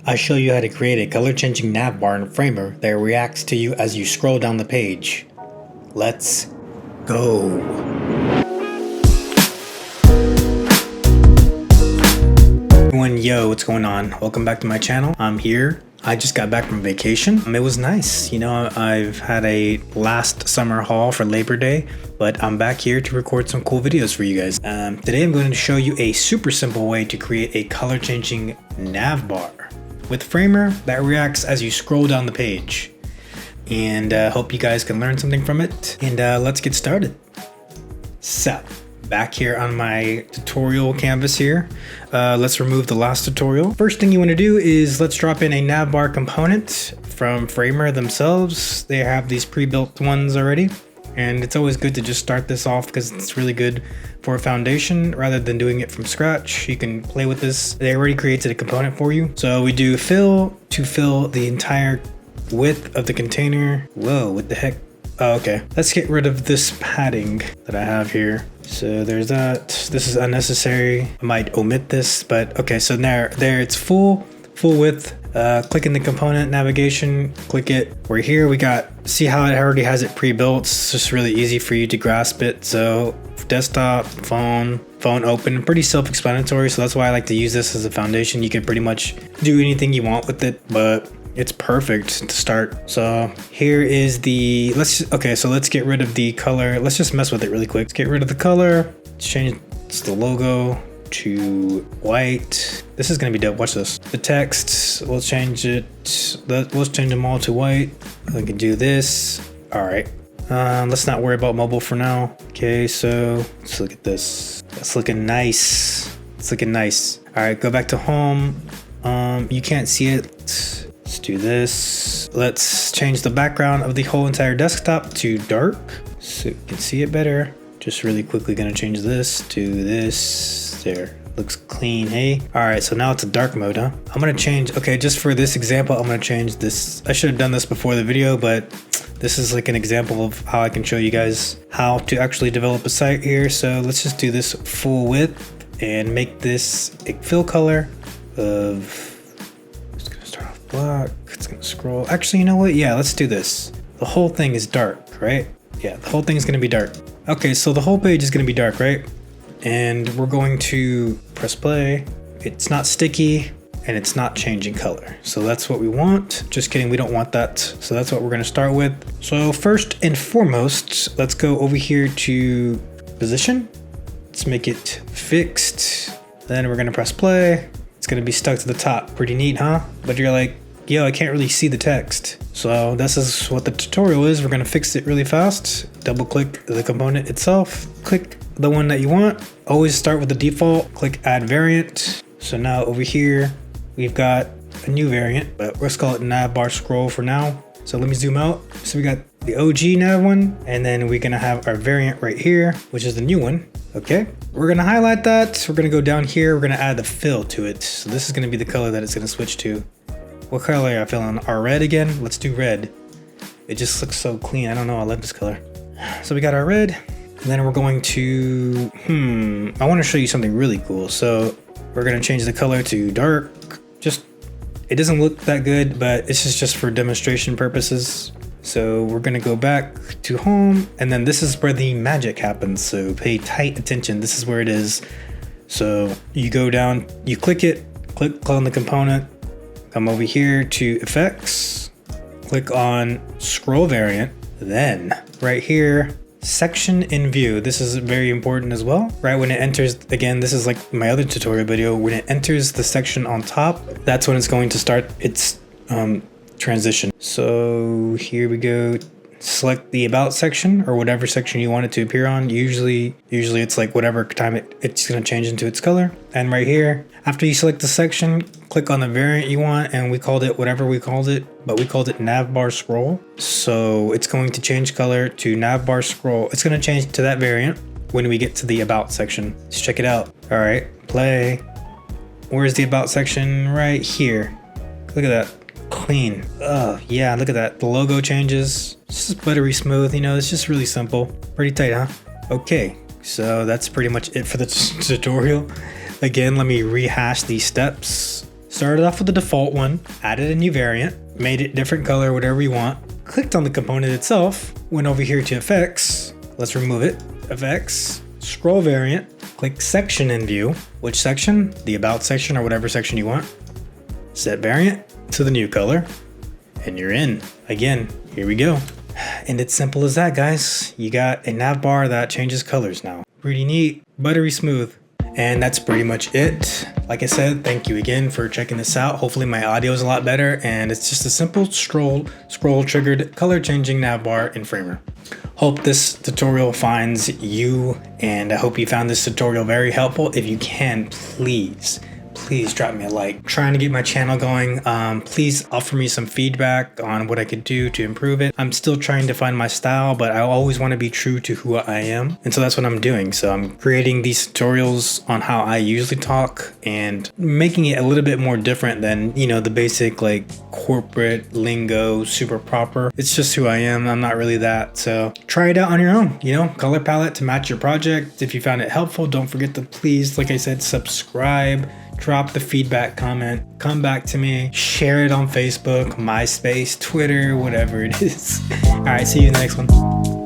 I show you how to create a color changing navbar in Framer that reacts to you as you scroll down the page. Let's go. Everyone, yo, what's going on? Welcome back to my channel. I'm here. I just got back from vacation. It was nice. You know, I've had a last summer haul for Labor Day, but I'm back here to record some cool videos for you guys. Today I'm going to show you a super simple way to create a color changing navbar with Framer that reacts as you scroll down the page. And hope you guys can learn something from it. And let's get started. So, back here on my tutorial canvas here, let's remove the last tutorial. First thing you want to do is let's drop in a navbar component from Framer themselves. They have these pre-built ones already. And it's always good to just start this off because it's really good for a foundation rather than doing it from scratch. You can play with this. They already created a component for you. So we do fill to fill the entire width of the container. Whoa, what the heck? Oh, okay. Let's get rid of this padding that I have here. So there's that. This is unnecessary. I might omit this, but okay. So there it's full width. Click in the component navigation, click it. We're here, we got, see how it already has it pre-built. It's just really easy for you to grasp it. So desktop, phone open, pretty self-explanatory. So that's why I like to use this as a foundation. You can pretty much do anything you want with it, but it's perfect to start. So here is the, so let's get rid of the color. Let's just mess with it really quick. Let's get rid of the color, change the logo to white. This is gonna be dope. Watch this. The text, we'll change it. Let's change them all to white. We can do this. All right. Let's not worry about mobile for now. Okay, so let's look at this. That's looking nice. It's looking nice. All right, go back to home. You can't see it. Let's do this. Let's change the background of the whole entire desktop to dark so you can see it better. Just really quickly gonna change this to this. There, looks clean, hey? All right, so now it's a dark mode, huh? I'm gonna change, okay, just for this example, I'm gonna change this. I should have done this before the video, but this is like an example of how I can show you guys how to actually develop a site here. So let's just do this full width and make this a fill color of, it's gonna start off black, it's gonna scroll. Actually, you know what? Yeah, let's do this. The whole thing is dark, right? Yeah, the whole thing is gonna be dark. Okay, so the whole page is gonna be dark, right? And we're going to press play. It's not sticky and it's not changing color. So that's what we want. Just kidding, we don't want that. So that's what we're gonna start with. So first and foremost, let's go over here to position. Let's make it fixed. Then we're gonna press play. It's gonna be stuck to the top. Pretty neat, huh? But you're like, yo, I can't really see the text. So this is what the tutorial is. We're gonna fix it really fast. Double click the component itself. Click the one that you want. Always start with the default. Click add variant. So now over here, we've got a new variant, but let's call it navbar scroll for now. So let me zoom out. So we got the OG nav one, and then we're gonna have our variant right here, which is the new one. Okay, we're gonna highlight that. We're gonna go down here. We're gonna add the fill to it. So this is gonna be the color that it's gonna switch to. What color are I feeling? Our red again? Let's do red. It just looks so clean. I don't know, I love this color. So we got our red, and then we're going to, I wanna show you something really cool. So we're gonna change the color to dark. It doesn't look that good, but this is just for demonstration purposes. So we're gonna go back to home, and then this is where the magic happens. So pay tight attention, this is where it is. So you go down, you click it, click on the component, come over here to effects, click on scroll variant, then right here, section in view. This is very important as well, right? When it enters, again, this is like my other tutorial video, when it enters the section on top, that's when it's going to start its transition. So here we go. Select the about section or whatever section you want it to appear on. Usually it's like whatever time it's going to change into its color. And right here, after you select the section, click on the variant you want, and we called it whatever we called it, but we called it navbar scroll. So it's going to change color to navbar scroll. It's going to change to that variant when we get to the about section. Let's check it out. All right, play. Where's the about section? Right here. Look at that. Clean. Oh yeah, look at that. The logo changes. It's just buttery smooth, you know, it's just really simple. Pretty tight, huh? Okay, so that's pretty much it for the tutorial. Again, let me rehash these steps. Started off with the default one, added a new variant, made it different color, whatever you want, clicked on the component itself, went over here to effects, let's remove it, effects, scroll variant, click section in view, which section, the about section or whatever section you want, set variant to the new color, and you're in. Again, here we go. And it's simple as that, guys. You got a nav bar that changes colors now. Pretty neat, buttery smooth. And that's pretty much it. Like I said, thank you again for checking this out. Hopefully my audio is a lot better, and it's just a simple scroll triggered color changing nav bar in Framer. Hope this tutorial finds you, and I hope you found this tutorial very helpful. If you can, please drop me a like. Trying to get my channel going. Please offer me some feedback on what I could do to improve it. I'm still trying to find my style, but I always want to be true to who I am. And so that's what I'm doing. So I'm creating these tutorials on how I usually talk and making it a little bit more different than, you know, the basic like corporate lingo, super proper. It's just who I am. I'm not really that. So try it out on your own, you know, color palette to match your project. If you found it helpful, don't forget to please, like I said, subscribe. Drop the feedback comment, come back to me, share it on Facebook, MySpace, Twitter, whatever it is. All right, see you in the next one.